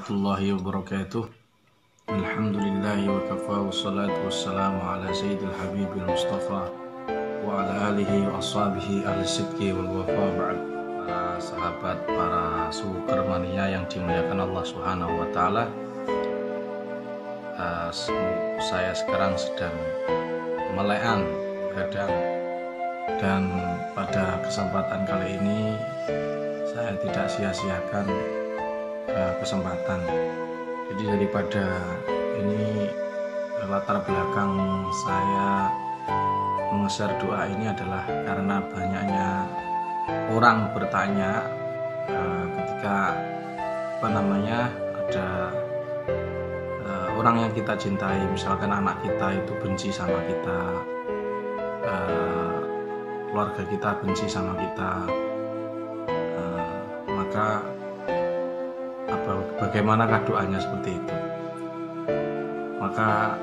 warahmatullahi wabarakatuh. Alhamdulillahi wa kafa wa salatu wassalamu ala sayyidil habibil mustafa wa ala alihi wa ashabihi ahli sidqi wal wafa ba'd. Para sahabat, para suker mania yang dimuliakan Allah Subhanahu wa taala. Saya sekarang sedang melean gadang, dan pada kesempatan kali ini saya tidak sia-siakan kesempatan. Jadi daripada ini latar belakang saya meng-share doa ini adalah karena banyaknya orang bertanya ketika ada orang yang kita cintai, misalkan anak kita itu benci sama kita, keluarga kita benci sama kita, maka bagaimanakah doanya seperti itu? Maka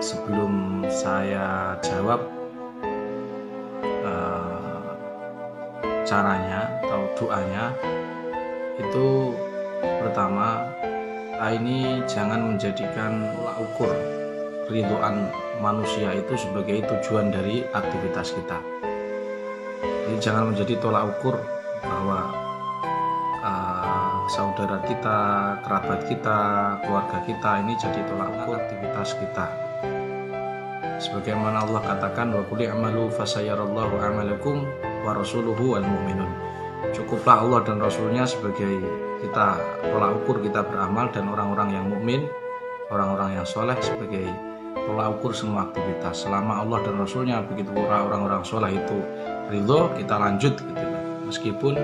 sebelum saya jawab caranya atau doanya, itu pertama, ini jangan menjadikan tolak ukur ridhoan manusia itu sebagai tujuan dari aktivitas kita. Jadi jangan menjadi tolak ukur bahwa saudara kita, kerabat kita, keluarga kita ini jadi tolak ukur aktivitas kita. Sebagaimana Allah katakan, wa qul i'malu fasayarallahu a'malakum wa rasuluhu wal mu'minun. Cukuplah Allah dan Rasulnya sebagai kita tolak ukur kita beramal, dan orang-orang yang mukmin, orang-orang yang soleh sebagai tolak ukur semua aktivitas. Selama Allah dan Rasulnya, begitu orang-orang soleh itu ridho, kita lanjut gitu. Meskipun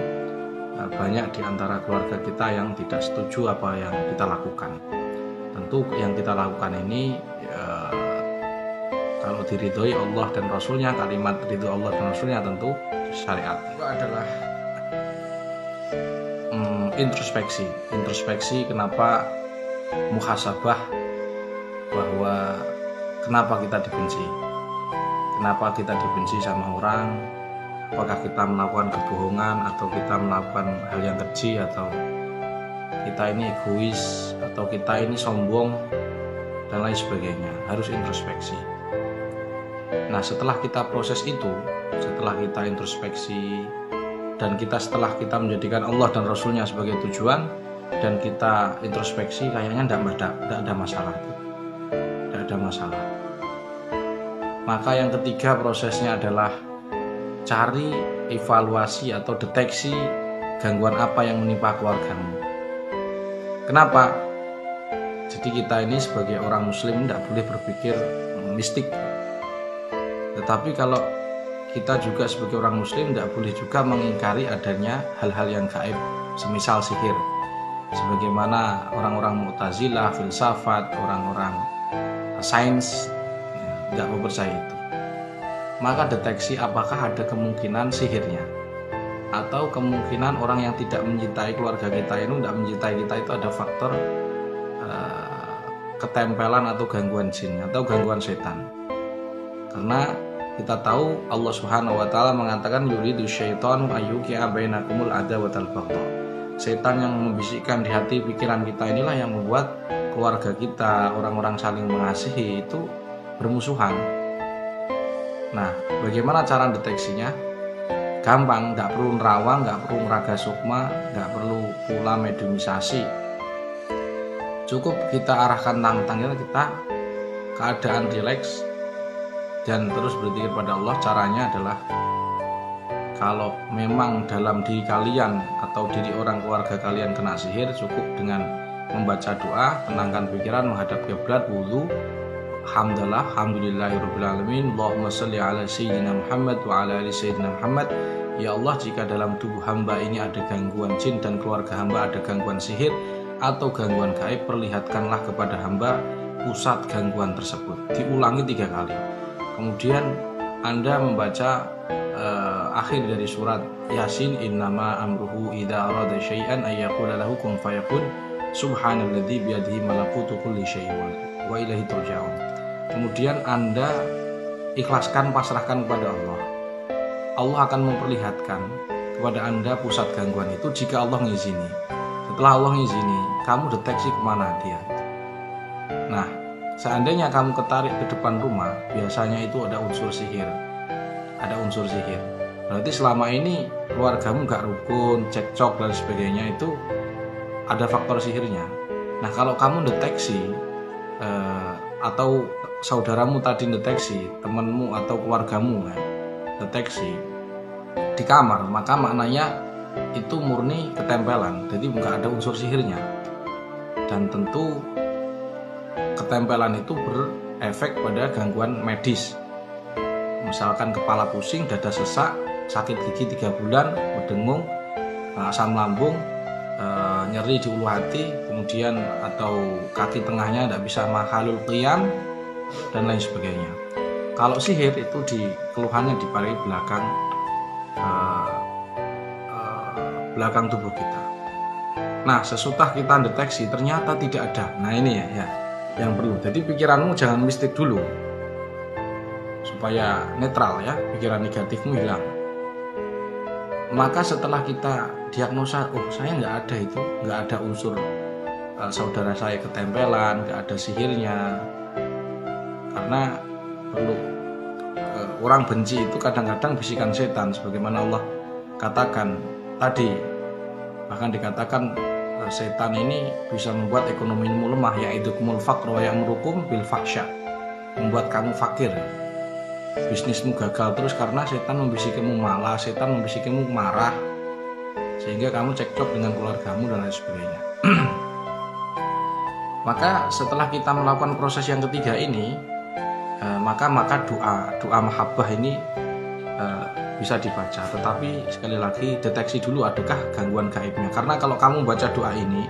banyak di antara keluarga kita yang tidak setuju apa yang kita lakukan. Tentu yang kita lakukan ini kalau diridhoi Allah dan Rasulnya, kalimat ridho Allah dan Rasulnya tentu syariat. Itu adalah introspeksi kenapa muhasabah, bahwa kenapa kita dibenci sama orang. Apakah kita melakukan kebohongan, atau kita melakukan hal yang keji, atau kita ini egois, atau kita ini sombong, dan lain sebagainya. Harus introspeksi. Nah, setelah kita proses itu, setelah kita introspeksi, dan setelah kita menjadikan Allah dan Rasulnya sebagai tujuan, dan kita introspeksi, kayaknya tidak ada masalah. Tidak ada masalah. Maka yang ketiga prosesnya adalah cari evaluasi atau deteksi gangguan apa yang menimpa keluargamu. Kenapa? Jadi kita ini sebagai orang muslim tidak boleh berpikir mistik. Tetapi kalau kita juga sebagai orang muslim tidak boleh juga mengingkari adanya hal-hal yang gaib, semisal sihir. Sebagaimana orang-orang Mu'tazilah, filsafat, orang-orang sains tidak mempercayai itu. Maka deteksi apakah ada kemungkinan sihirnya, atau kemungkinan orang yang tidak mencintai keluarga kita ini, tidak mencintai kita itu ada faktor ketempelan atau gangguan jin atau gangguan setan. Karena kita tahu Allah Subhanahu wa taala mengatakan yuridu syaitanu ayyuqi'a bainakumul adawatal baghdha. Setan yang membisikkan di hati pikiran kita inilah yang membuat keluarga kita, orang-orang saling mengasihi itu bermusuhan. Nah, bagaimana cara deteksinya? Gampang, nggak perlu nerawang, nggak perlu meraga sukma, nggak perlu pula mediumisasi. Cukup kita arahkan tangan kita keadaan rileks dan terus berzikir pada Allah. Caranya adalah, kalau memang dalam diri kalian atau diri orang keluarga kalian kena sihir, cukup dengan membaca doa, tenangkan pikiran, menghadap kiblat, wudu. Alhamdulillahirrabbilalamin. Allahumma salli ala sayyidina Muhammad wa ala ali sayyidina Muhammad. Ya Allah, jika dalam tubuh hamba ini ada gangguan jin dan keluarga hamba ada gangguan sihir atau gangguan gaib, perlihatkanlah kepada hamba pusat gangguan tersebut. Diulangi 3 kali. Kemudian Anda membaca akhir dari surat Yasin, innama amruhu idza arada syai'an ay yaqula lahu kun fayakun subhanalladzi biyadihi malakutu kulli syai'in wa ilaihi turja'un. Kemudian Anda ikhlaskan, pasrahkan kepada Allah. Allah akan memperlihatkan kepada Anda pusat gangguan itu jika Allah ngizini. Setelah Allah ngizini, kamu deteksi kemana dia. Nah, seandainya kamu ketarik ke depan rumah, biasanya itu ada unsur sihir. Berarti selama ini keluargamu gak rukun, cekcok dan sebagainya, itu ada faktor sihirnya. Nah, kalau kamu deteksi atau saudaramu tadi deteksi, temanmu atau keluargamu deteksi di kamar, maka maknanya itu murni ketempelan, jadi nggak ada unsur sihirnya. Dan tentu ketempelan itu berefek pada gangguan medis, misalkan kepala pusing, dada sesak, sakit gigi 3 bulan, berdengung, asam lambung, nyeri di ulu hati, kemudian atau kaki tengahnya tidak bisa makhlul qiyam dan lain sebagainya. Kalau sihir itu keluhannya di paling belakang tubuh kita. Nah, sesudah kita deteksi ternyata tidak ada. Nah, ini ya yang perlu. Jadi pikiranmu jangan mistik dulu, supaya netral ya, pikiran negatifmu hilang. Maka setelah kita diagnosa, oh saya nggak ada itu, nggak ada unsur saudara saya ketempelan, nggak ada sihirnya. Karena perlu orang benci itu kadang-kadang bisikan setan, sebagaimana Allah katakan tadi. Bahkan dikatakan setan ini bisa membuat ekonomimu lemah, yaitu kumul faqr wa ya'murukum bil fahsya, membuat kamu fakir, bisnismu gagal terus karena setan membisikimu malas, setan membisikimu marah, sehingga kamu cekcok dengan keluargamu dan lain sebagainya. Maka setelah kita melakukan proses yang ketiga ini, maka doa mahabbah ini bisa dibaca. Tetapi sekali lagi deteksi dulu adakah gangguan gaibnya, karena kalau kamu baca doa ini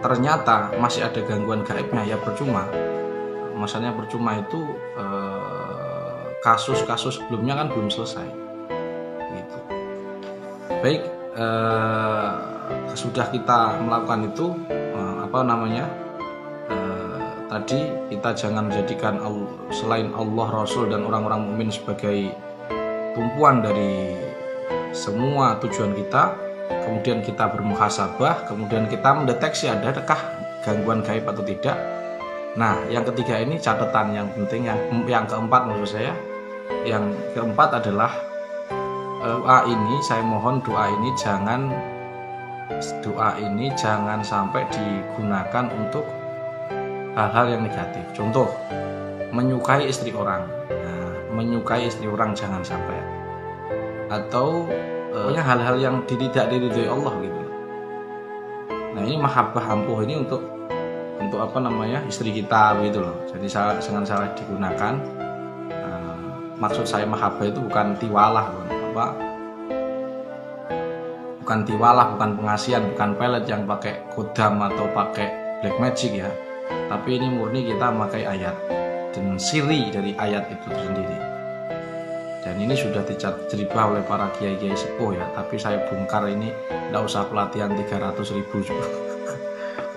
ternyata masih ada gangguan gaibnya, ya percuma. Maksudnya percuma itu kasus-kasus sebelumnya kan belum selesai gitu. Baik, sudah kita melakukan itu, tadi kita jangan menjadikan selain Allah, Rasul dan orang-orang mukmin sebagai tumpuan dari semua tujuan kita. Kemudian kita bermuhasabah, kemudian kita mendeteksi adakah gangguan gaib atau tidak. Nah, yang ketiga ini catatan yang penting, yang keempat menurut saya. Yang keempat adalah doa ini, saya mohon doa ini jangan sampai digunakan untuk hal-hal yang negatif. Contoh, menyukai istri orang. Nah, menyukai istri orang jangan sampai. Atau pokoknya hal-hal yang tidak diridhoi Allah gitu. Nah, ini mahabbah ampuh ini untuk istri kita gitu loh. Jadi jangan salah digunakan. Maksud saya mahabbah itu bukan tiwalah, bukan pengasihan, bukan pelet yang pakai kodam atau pakai black magic ya. Tapi ini murni kita memakai ayat dan siri dari ayat itu sendiri. Dan ini sudah diceribah oleh para kiai-kiai sepuh ya. Tapi saya bongkar ini, tidak usah pelatihan 300.000 juga.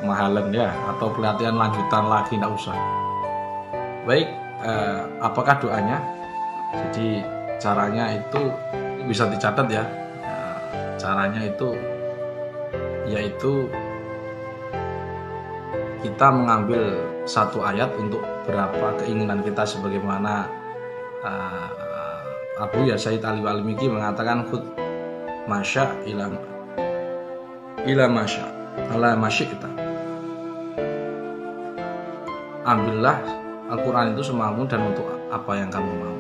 Kemahalan ya, atau pelatihan lanjutan lagi tidak usah. Baik, apakah doanya? Jadi caranya itu bisa dicatat ya. Caranya itu yaitu kita mengambil satu ayat untuk berapa keinginan kita, sebagaimana Abu ya Sayyid Ali Al-Miki mengatakan khud masya ila masya ala masya kita. Ambillah Al-Quran itu semaumu dan untuk apa yang kamu mau.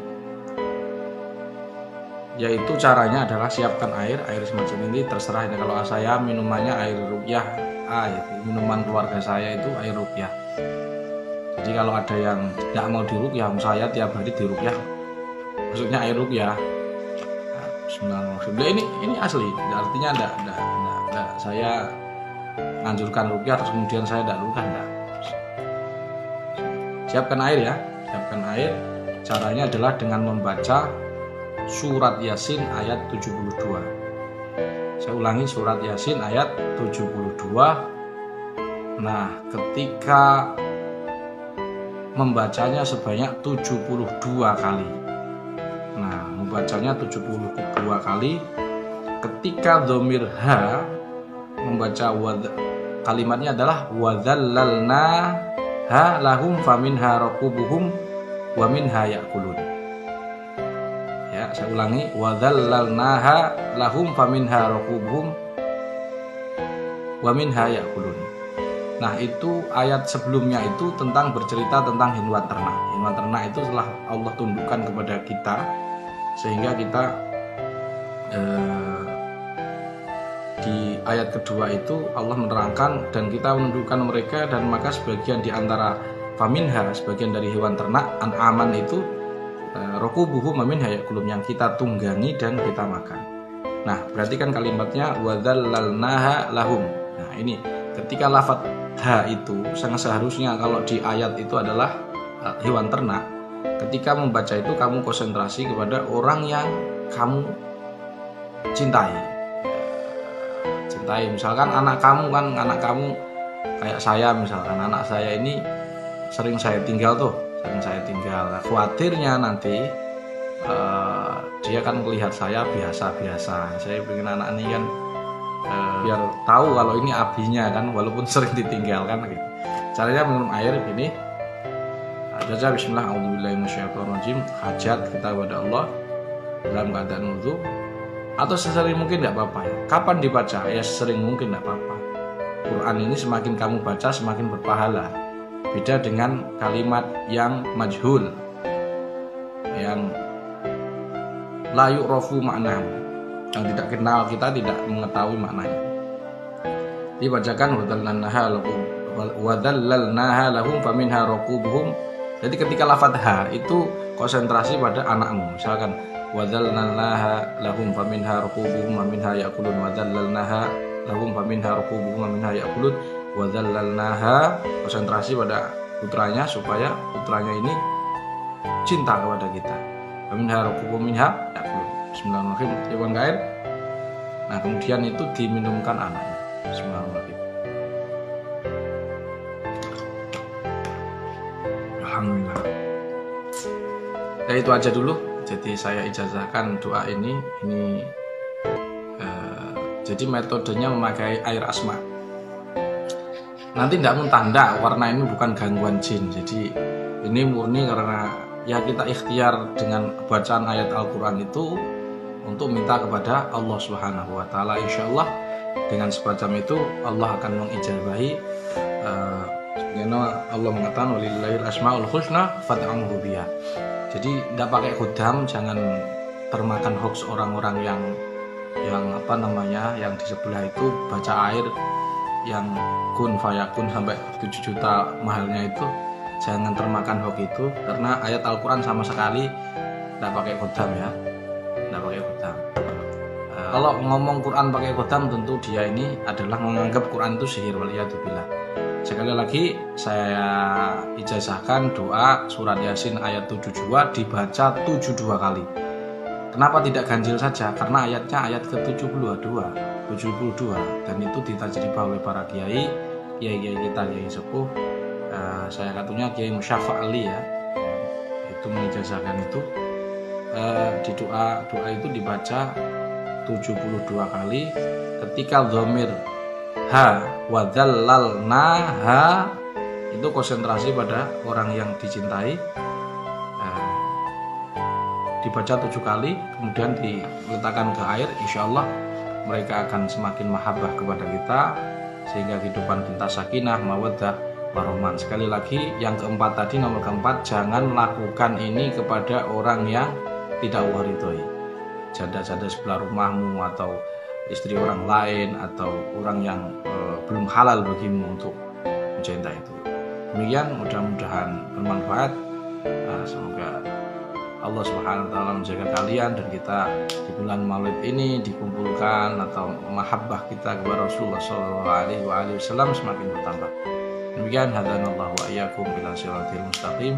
Yaitu caranya adalah siapkan air semacam ini, terserah ini. Kalau saya minumannya air ruqyah, minuman keluarga saya itu air ruqyah. Jadi kalau ada yang tidak mau diruqyah, saya tiap hari diruqyah, maksudnya air ruqyah. Bismillahirrahmanirrahim. Ini asli, artinya tidak saya menganjurkan ruqyah terus kemudian saya tidak ruqyah, tidak. Siapkan air ya, siapkan air. Caranya adalah dengan membaca surat Yasin ayat 72. Saya ulangi, surat Yasin ayat 72. Nah, ketika membacanya sebanyak 72 kali. Nah, membacanya 72 kali. Ketika dhamir ha membaca kalimatnya adalah wadzallalnaha lahum faminha rakubuhum wa minha ya'kulun. Ya, saya ulangi, wadzallalnaha lahum faminha rakubuhum wa minha ya'kulun. Nah, itu ayat sebelumnya itu tentang bercerita tentang hewan ternak. Hewan ternak itu telah Allah tundukkan kepada kita sehingga kita di ayat kedua itu Allah menerangkan dan kita menundukkan mereka, dan maka sebagian di antara faminha, sebagian dari hewan ternak, an'aman itu rakubuhum wa minha ya'kulun, yang kita tunggangi dan kita makan. Nah, berarti kan kalimatnya wadzallalnaha lahum. Nah, ini ketika lafadz ha itu sangat seharusnya kalau di ayat itu adalah hewan ternak. Ketika membaca itu kamu konsentrasi kepada orang yang kamu cintai. Misalkan anak kamu kayak saya, misalkan anak saya ini sering saya tinggal. Nah, khawatirnya nanti dia kan melihat saya biasa-biasa. Saya pengen anak ini kan biar tahu kalau ini abinya kan, walaupun sering ditinggalkan gitu. Caranya minum air begini. Baca bismillah, a'udzubillahi minasyaitonirrajim, hajat kita kepada Allah dalam keadaan wudu, atau sesering mungkin tidak apa-apa ya. Kapan dibaca? Ya sering mungkin tidak apa-apa. Quran ini semakin kamu baca semakin berpahala. Beda dengan kalimat yang majhul, yang la yu'rafu makna, yang tidak kenal, kita tidak mengetahui maknanya. Dibacakan wadzallalnaha lahum faminha rakubuhum. Jadi ketika lafadz ha itu konsentrasi pada anakmu. Misalkan wadzallalnaha lahum faminha rakubuhum wa minha ya'kulun, wadzallalnaha lahum faminha rakubuhum wa minha ya'kulun, wadzallalnaha, konsentrasi pada putranya supaya putranya ini cinta kepada kita. Faminha rakubuhum minha ya'kulun. Bismillahirrahmanirrahim. Hewan gair. Nah, kemudian itu diminumkan anaknya. Bismillahirrahmanirrahim. Alhamdulillah. Ya, itu aja dulu. Jadi saya ijazahkan doa ini. Jadi metodenya memakai air asma. Nanti tidak muntah, warna ini bukan gangguan jin. Jadi ini murni karena ya kita ikhtiar dengan bacaan ayat Al-Quran itu untuk minta kepada Allah Subhanahu wa Ta'ala. Insya Allah dengan semacam itu Allah akan mengijabahi. Allah mengatakan walillahil asmaul husna fad'uhu biha. Jadi tidak pakai khudam, jangan termakan hoax orang-orang yang yang di sebelah itu baca air yang kun fayakun sampai 7 juta mahalnya itu. Jangan termakan hoax itu, karena ayat Al-Quran sama sekali tidak pakai khudam ya, tidak pakai khudam. Kalau ngomong Quran pakai khudam tentu dia ini adalah menganggap Quran itu sihir, waliyadzubillah. Sekali lagi saya ijazahkan doa surat Yasin ayat 72 dibaca 72 kali. Kenapa tidak ganjil saja? Karena ayatnya ayat ke-72 dan itu ditajribah oleh para kiai kita, kiai sepuh. Saya katanya Kiai Musyafa' Ali ya, itu mengijazahkan itu di doa itu dibaca 72 kali. Ketika dhamir ha wadzallalnaha itu konsentrasi pada orang yang dicintai, dibaca 7 kali, kemudian diletakkan ke air. Insya Allah mereka akan semakin mahabbah kepada kita, sehingga kehidupan kita sakinah, mawaddah, warahman. Sekali lagi yang keempat tadi, nomor keempat, jangan lakukan ini kepada orang yang tidak Allah ridhoi, janda-janda sebelah rumahmu atau istri orang lain atau orang yang belum halal bagimu untuk mencintai itu. Demikian, mudah-mudahan bermanfaat. Semoga Allah Subhanahu wa Ta'ala menjaga kalian dan kita di bulan Maulid ini dikumpulkan atau mahabbah kita kepada Rasulullah SAW semakin bertambah. Demikian, hadanallahu wa iyyakum ila shiratal mustaqim.